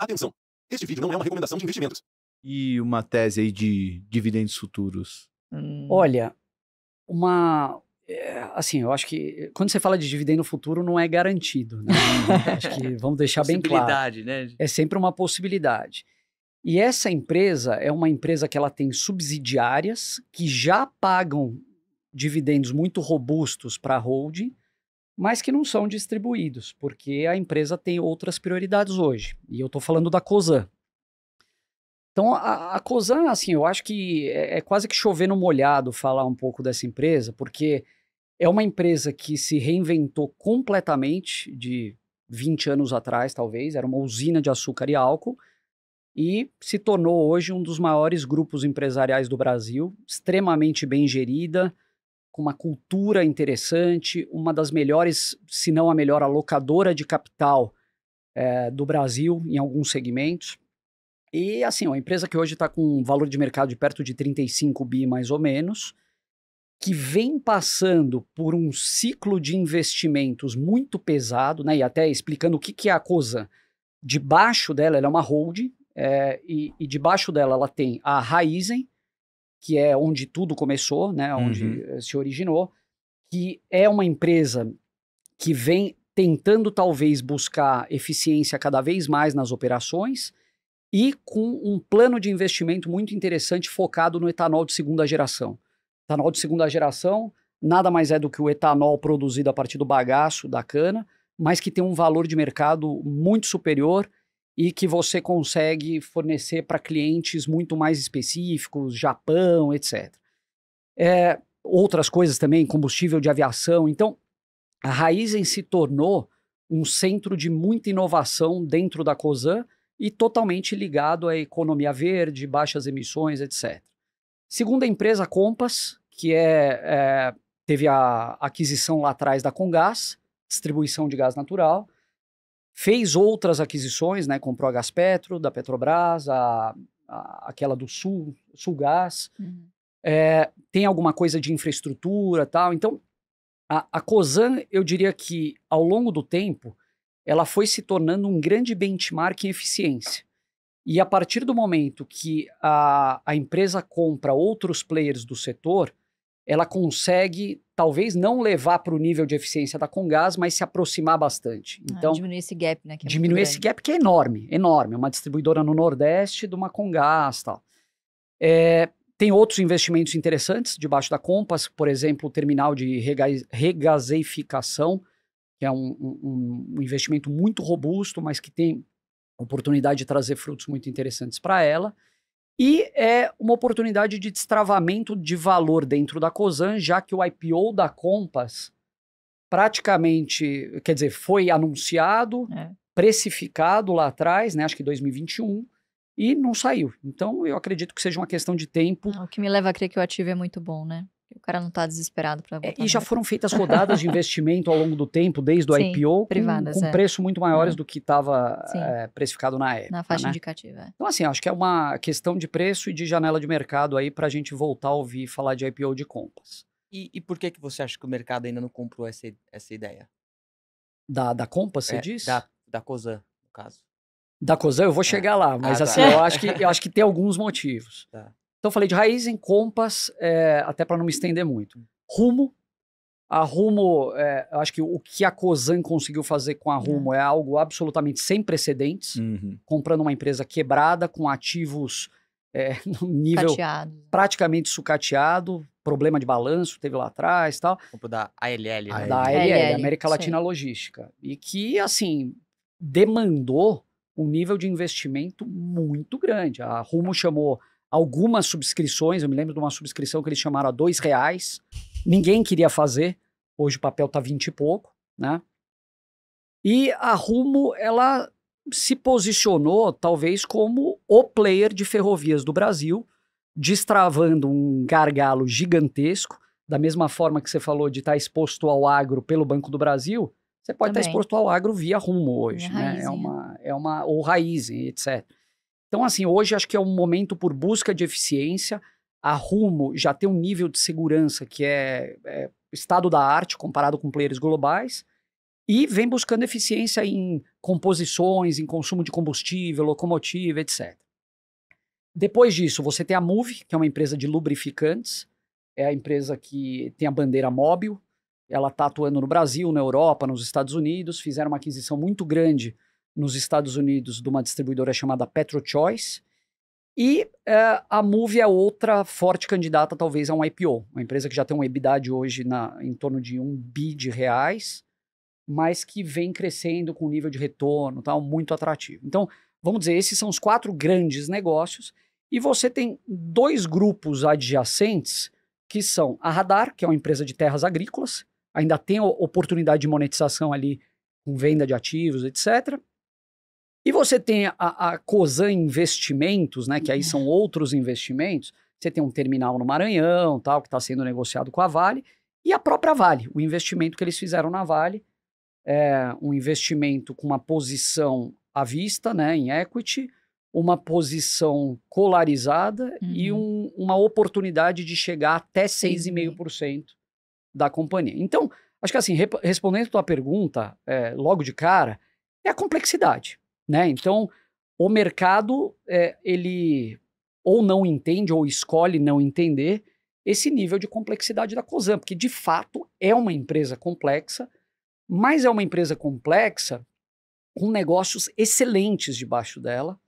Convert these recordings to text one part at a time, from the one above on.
Atenção! Este vídeo não é uma recomendação de investimentos. E uma tese aí de dividendos futuros? Olha, assim, eu acho que quando você fala de dividendo futuro não é garantido, né? Acho que vamos deixar bem claro. Possibilidade, né? É sempre uma possibilidade. E essa empresa é uma empresa que ela tem subsidiárias que já pagam dividendos muito robustos para a holding, mas que não são distribuídos, porque a empresa tem outras prioridades hoje. E eu estou falando da Cosan. Então, a Cosan, assim, eu acho que é quase que chover no molhado falar um pouco dessa empresa, porque é uma empresa que se reinventou completamente de 20 anos atrás, talvez, era uma usina de açúcar e álcool, e se tornou hoje um dos maiores grupos empresariais do Brasil, extremamente bem gerida, com uma cultura interessante, uma das melhores, se não a melhor alocadora de capital do Brasil em alguns segmentos. E assim, uma empresa que hoje está com um valor de mercado de perto de 35 bi mais ou menos, que vem passando por um ciclo de investimentos muito pesado, né? E até explicando o que é a Cosan. Debaixo dela, ela é uma holding, e debaixo dela ela tem a Raízen, que é onde tudo começou, né? Onde se originou, que é uma empresa que vem tentando talvez buscar eficiência cada vez mais nas operações, e com um plano de investimento muito interessante focado no etanol de segunda geração. Etanol de segunda geração nada mais é do que o etanol produzido a partir do bagaço da cana, mas que tem um valor de mercado muito superior e que você consegue fornecer para clientes muito mais específicos, Japão, etc. Outras coisas também, combustível de aviação. Então, a Raízen se tornou um centro de muita inovação dentro da Cosan, e totalmente ligado à economia verde, baixas emissões, etc. Segunda empresa, Compass, que teve a aquisição lá atrás da Comgás, distribuição de gás natural, fez outras aquisições, né, comprou a Gaspetro, da Petrobras, aquela do Sulgás, tem alguma coisa de infraestrutura e tal. Então, a Cosan, eu diria que ao longo do tempo, ela foi se tornando um grande benchmark em eficiência. E a partir do momento que a empresa compra outros players do setor, ela consegue, talvez não levar para o nível de eficiência da Comgás, mas se aproximar bastante. Então, diminuir esse gap, né? Que é diminuir esse gap que é enorme, enorme. Uma distribuidora no Nordeste de uma Comgás e tal. Tem outros investimentos interessantes debaixo da Compass, por exemplo, o terminal de regaseificação, que é um investimento muito robusto, mas que tem oportunidade de trazer frutos muito interessantes para ela. E é uma oportunidade de destravamento de valor dentro da Cosan, já que o IPO da Compass praticamente, quer dizer, foi anunciado, precificado lá atrás, né, acho que 2021, e não saiu. Então, eu acredito que seja uma questão de tempo. O que me leva a crer que o ativo é muito bom, né? O cara não está desesperado para voltar. E já foram feitas rodadas de investimento ao longo do tempo, desde o IPO, com preço muito maiores do que estava precificado na época. Na faixa indicativa. Então, assim, acho que é uma questão de preço e de janela de mercado aí para a gente voltar a ouvir falar de IPO de Compass. E por que você acha que o mercado ainda não comprou essa ideia? Da Compass, você diz? Da Cosan, no caso. Da Cosan, eu vou chegar lá, mas assim, eu acho que tem alguns motivos. Então, eu falei de Raízen, Compass, até para não me estender muito. Rumo. A Rumo, eu acho que o que a Cosan conseguiu fazer com a Rumo é algo absolutamente sem precedentes. Comprando uma empresa quebrada, com ativos no nível praticamente sucateado, problema de balanço teve lá atrás e tal. Comprou da ALL, né? Da ALL, América Latina Logística. E que, assim, demandou um nível de investimento muito grande. A Rumo chamou algumas subscrições, eu me lembro de uma subscrição que eles chamaram a R$2, ninguém queria fazer, hoje o papel tá 20 e pouco, né? E a Rumo, ela se posicionou talvez como o player de ferrovias do Brasil, destravando um gargalo gigantesco, da mesma forma que você falou de estar exposto ao agro pelo Banco do Brasil, você pode estar exposto ao agro via Rumo hoje, né? Ou Raízen, etc. Então, assim, hoje acho que é um momento por busca de eficiência. A Rumo já tem um nível de segurança que é estado da arte comparado com players globais e vem buscando eficiência em composições em consumo de combustível, locomotiva, etc. Depois disso, você tem a Moove, que é uma empresa de lubrificantes, é a empresa que tem a bandeira móvel, ela está atuando no Brasil, na Europa, nos Estados Unidos, fizeram uma aquisição muito grande nos Estados Unidos de uma distribuidora chamada PetroChoice, e a Moove é outra forte candidata talvez a um IPO, uma empresa que já tem um EBITDA hoje em torno de R$1 bi, mas que vem crescendo com nível de retorno tal, muito atrativo. Então, vamos dizer, esses são os 4 grandes negócios, e você tem 2 grupos adjacentes, que são a Radar, que é uma empresa de terras agrícolas, ainda tem oportunidade de monetização ali com venda de ativos, etc. E você tem a Cosan Investimentos, né, que aí são outros investimentos. Você tem um terminal no Maranhão, tal, que está sendo negociado com a Vale, e a própria Vale, o investimento que eles fizeram na Vale, é um investimento com uma posição à vista, né, em equity, uma posição colarizada e uma oportunidade de chegar até 6,5% da companhia. Então, acho que assim, respondendo a tua pergunta, logo de cara, é a complexidade, né? Então, o mercado, ele ou não entende ou escolhe não entender esse nível de complexidade da Cosan, porque de fato é uma empresa complexa, mas é uma empresa complexa com negócios excelentes debaixo dela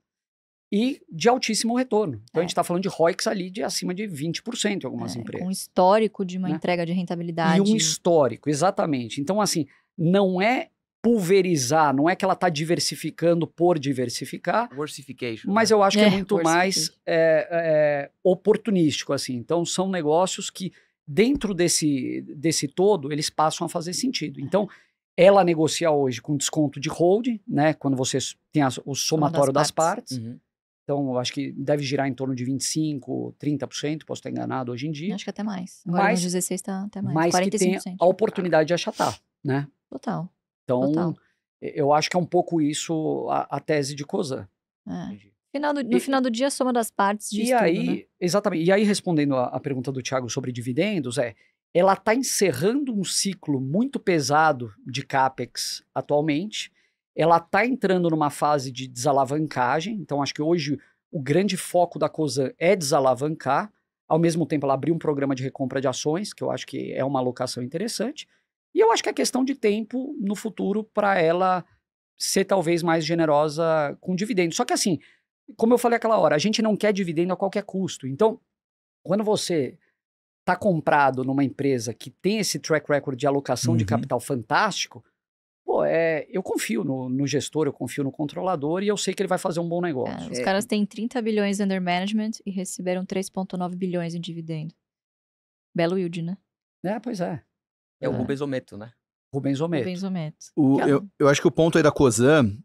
e de altíssimo retorno. Então a gente está falando de ROICs ali de acima de 20% em algumas empresas. Com um histórico de uma entrega de rentabilidade. E um histórico, exatamente. Então assim, não é pulverizar, não é que ela está diversificando por diversificar, Diversification, mas né? eu acho que é muito mais oportunístico, assim. Então são negócios que dentro desse todo, eles passam a fazer sentido. Então, ela negocia hoje com desconto de holding, né? Quando você tem o somatório das partes. Então, eu acho que deve girar em torno de 25%, 30%, posso estar enganado hoje em dia. Acho que até mais. Agora Mas, no 16 está até mais. Mas 45%. que tem a oportunidade de achatar, né? Total. Então, Total. eu acho que é um pouco isso a tese de Cosan. No final do dia, a soma das partes diz tudo, né? Exatamente. E aí, respondendo a pergunta do Thiago sobre dividendos, ela está encerrando um ciclo muito pesado de CAPEX atualmente. Ela está entrando numa fase de desalavancagem. Então, acho que hoje o grande foco da Cosan é desalavancar. Ao mesmo tempo, ela abriu um programa de recompra de ações, que eu acho que é uma alocação interessante. E eu acho que é questão de tempo no futuro para ela ser talvez mais generosa com dividendos. Só que assim, como eu falei aquela hora, a gente não quer dividendo a qualquer custo. Então, quando você está comprado numa empresa que tem esse track record de alocação de capital fantástico, eu confio no gestor, eu confio no controlador e eu sei que ele vai fazer um bom negócio. Os caras têm 30 bilhões under management e receberam 3,9 bilhões em dividendo. Belo yield, né? Pois é. É o Rubens Ometo, né? Rubens Ometo. Rubens Ometo. Eu acho que o ponto aí da Cosan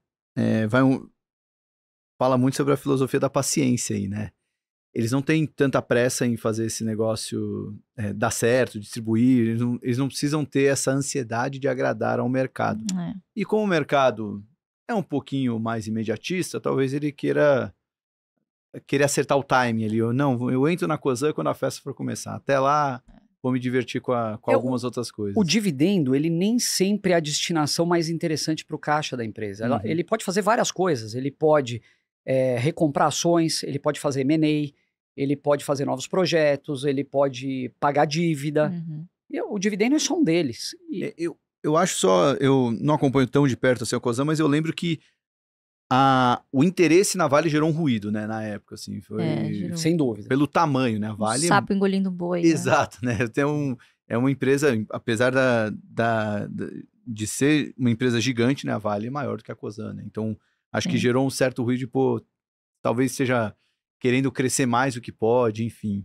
fala muito sobre a filosofia da paciência aí, né? Eles não têm tanta pressa em fazer esse negócio dar certo, distribuir, eles não precisam ter essa ansiedade de agradar ao mercado. E como o mercado é um pouquinho mais imediatista, talvez ele queira acertar o timing ali. Eu entro na Cosan quando a festa for começar. Até lá, vou me divertir com algumas outras coisas. O dividendo, ele nem sempre é a destinação mais interessante para o caixa da empresa. Ele pode fazer várias coisas. Ele pode recomprar ações, ele pode fazer M&A, ele pode fazer novos projetos, ele pode pagar dívida. O dividendo é só um deles. Eu acho só, eu não acompanho tão de perto assim a Cosan, mas eu lembro que o interesse na Vale gerou um ruído, né, na época, assim, foi sem dúvida. Pelo tamanho, né, a Vale... Sapo engolindo boi. Exato, né, é uma empresa, apesar de ser uma empresa gigante, né, a Vale é maior do que a Cosan, né, então acho que gerou um certo ruído de, talvez seja querendo crescer mais do que pode, enfim.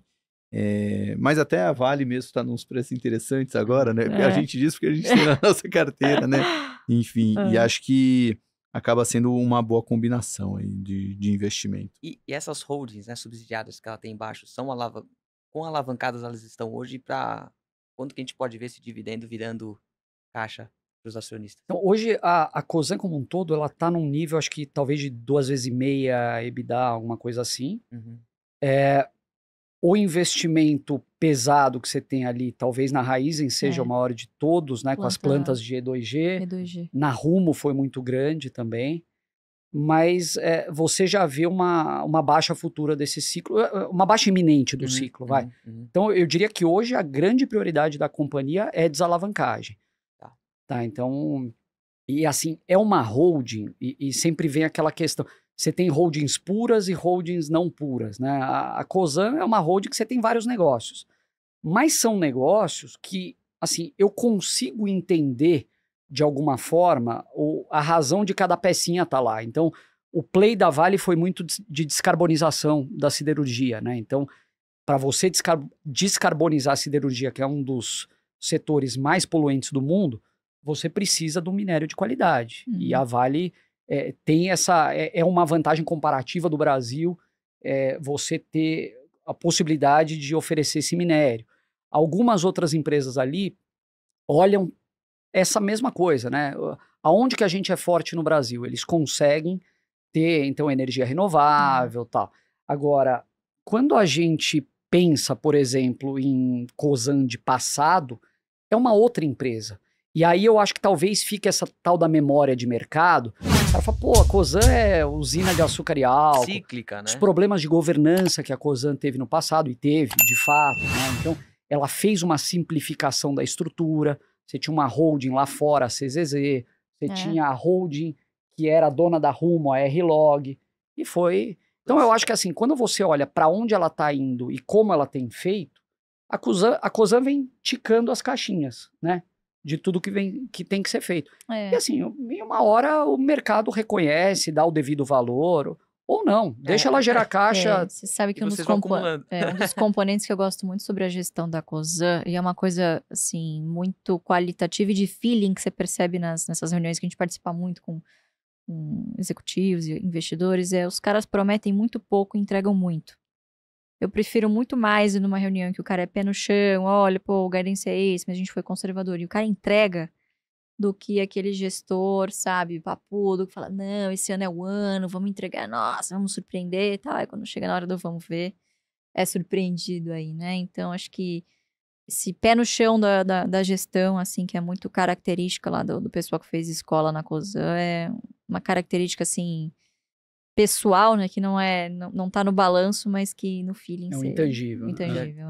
Mas até a Vale mesmo está nos preços interessantes agora, né, a gente diz porque a gente tem na nossa carteira, né, enfim, e acho que acaba sendo uma boa combinação aí de investimento. E essas holdings, né, subsidiadas que ela tem embaixo, quão alavancadas elas estão hoje para quanto que a gente pode ver esse dividendo virando caixa para os acionistas? Então, hoje a Cosan como um todo, ela está num nível, acho que talvez de 2,5 vezes EBITDA, alguma coisa assim. O investimento pesado que você tem ali, talvez na Raízen seja o maior de todos, né? Com as Planta plantas de E2G. E2G. Na Rumo foi muito grande também. Mas você já vê uma baixa futura desse ciclo, uma baixa iminente do ciclo, vai. Então, eu diria que hoje a grande prioridade da companhia é desalavancagem. Tá, então... E assim, é uma holding, e sempre vem aquela questão, você tem holdings puras e holdings não puras, né? A Cosan é uma holding que você tem vários negócios, mas são negócios que, assim, eu consigo entender de alguma forma a razão de cada pecinha tá lá. Então, o play da Vale foi muito de descarbonização da siderurgia, né? Então, para você descarbonizar a siderurgia, que é um dos setores mais poluentes do mundo, você precisa do minério de qualidade. E a Vale tem essa... É uma vantagem comparativa do Brasil você ter a possibilidade de oferecer esse minério. Algumas outras empresas ali olham essa mesma coisa, né? Aonde que a gente é forte no Brasil? Eles conseguem ter, então, energia renovável e tal. Agora, quando a gente pensa, por exemplo, em Cosan de passado, é uma outra empresa. E aí eu acho que talvez fique essa tal da memória de mercado. O cara fala, pô, a Cosan é usina de açúcar e álcool. Cíclica, né? Os problemas de governança que a Cosan teve no passado, e teve, de fato, né? Então, ela fez uma simplificação da estrutura. Você tinha uma holding lá fora, a CZZ. Você tinha a holding que era a dona da Rumo, a R-Log. E foi... Então, eu acho que assim, quando você olha para onde ela está indo e como ela tem feito, a Cosan vem ticando as caixinhas, né? De tudo que tem que ser feito. E assim, em uma hora o mercado reconhece, dá o devido valor, ou não, deixa ela gerar caixa. Você sabe que um dos acumulando. um dos componentes que eu gosto muito sobre a gestão da Cosan, e é uma coisa, assim, muito qualitativa e de feeling que você percebe nessas reuniões que a gente participa muito com executivos e investidores, os caras prometem muito pouco e entregam muito. Eu prefiro muito mais ir numa reunião que o cara é pé no chão, olha, pô, o guidance é esse, mas a gente foi conservador. E o cara entrega do que aquele gestor, sabe, papudo, que fala, não, esse ano é o ano, vamos entregar, nossa, vamos surpreender e tal. Aí quando chega na hora do vamos ver, é surpreendido aí, né? Então, acho que esse pé no chão da gestão, assim, que é muito característica lá do pessoal que fez escola na Cosan, é uma característica, assim... pessoal, né, que não tá no balanço, mas que no feeling é um intangível.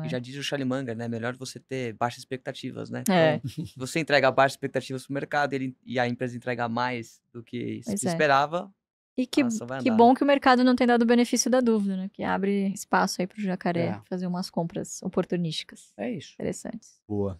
Já diz o Charlie Munger, né, melhor você ter baixas expectativas, né? É. Então, se você entrega baixas expectativas pro mercado e a empresa entrega mais do que se esperava, e que bom que o mercado não tem dado o benefício da dúvida, né, que abre espaço aí pro jacaré fazer umas compras oportunísticas. É isso. Interessantes. Boa.